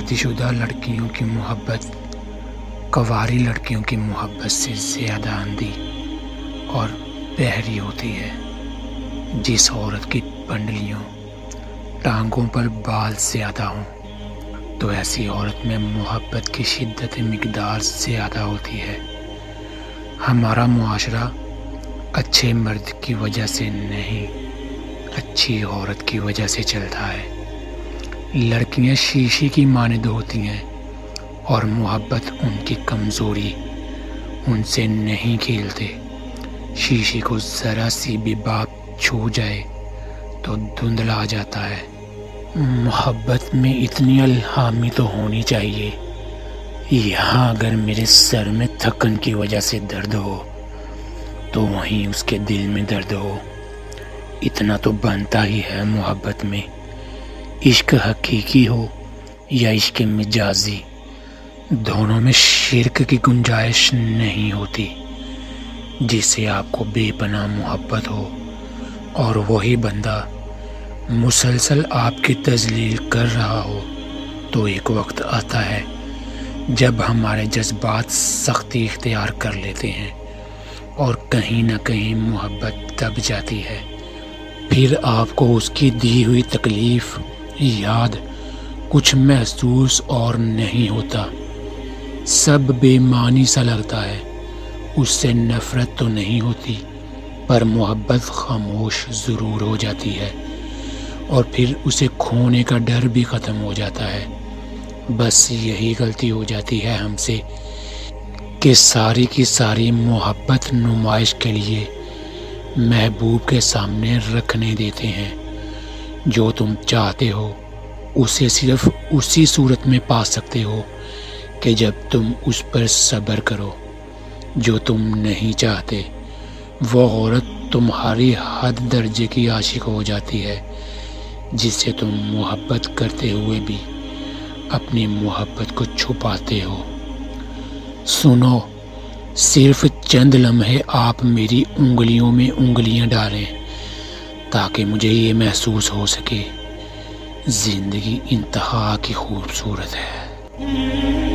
شادی شدہ لڑکیوں کی محبت کنواری لڑکیوں کی محبت سے زیادہ اندھی اور بحری ہوتی ہے۔ جس عورت کی پنڈلیوں ٹانگوں پر بال زیادہ ہوں تو ایسی عورت میں محبت کی شدت مقدار زیادہ ہوتی ہے۔ ہمارا معاشرہ اچھے مرد کی وجہ سے نہیں، اچھی عورت کی وجہ سے چلتا ہے۔ لڑکیاں شیشے کی مانند ہوتی ہیں اور محبت ان کی کمزوری ان سے نہیں کھیلتے۔ شیشے کو ذرا سی بھی بات چھو جائے تو دھندلا جاتا ہے۔ محبت میں اتنی الہامی تو ہونی چاہیے، یہاں اگر میرے سر میں تھکن کی وجہ سے درد ہو تو وہیں اس کے دل میں درد ہو۔ اتنا تو بنتا ہی ہے محبت میں۔ عشق حقیقی ہو یا عشق مجازی، دونوں میں شرک کی گنجائش نہیں ہوتی۔ جسے آپ کو بے پناہ محبت ہو اور وہی بندہ مسلسل آپ کی تذلیل کر رہا ہو تو ایک وقت آتا ہے جب ہمارے جذبات سختی اختیار کر لیتے ہیں اور کہیں نہ کہیں محبت دب جاتی ہے۔ پھر آپ کو اس کی دی ہوئی تکلیف یاد، کچھ محسوس اور نہیں ہوتا، سب بے معنی سا لگتا ہے۔ اس سے نفرت تو نہیں ہوتی پر محبت خاموش ضرور ہو جاتی ہے، اور پھر اسے کھونے کا ڈر بھی ختم ہو جاتا ہے۔ بس یہی غلطی ہو جاتی ہے ہم سے کہ ساری کی ساری محبت نمائش کے لیے محبوب کے سامنے رکھنے دیتے ہیں۔ جو تم چاہتے ہو اسے صرف اسی صورت میں پا سکتے ہو کہ جب تم اس پر صبر کرو۔ جو تم نہیں چاہتے وہ عورت تمہاری حد درجے کی عاشق ہو جاتی ہے، جس سے تم محبت کرتے ہوئے بھی اپنی محبت کو چھپاتے ہو۔ سنو، صرف چند لمحے آپ میری انگلیوں میں انگلیاں ڈالیں تاکہ مجھے یہ محسوس ہو سکے زندگی انتہا کی خوبصورت ہے۔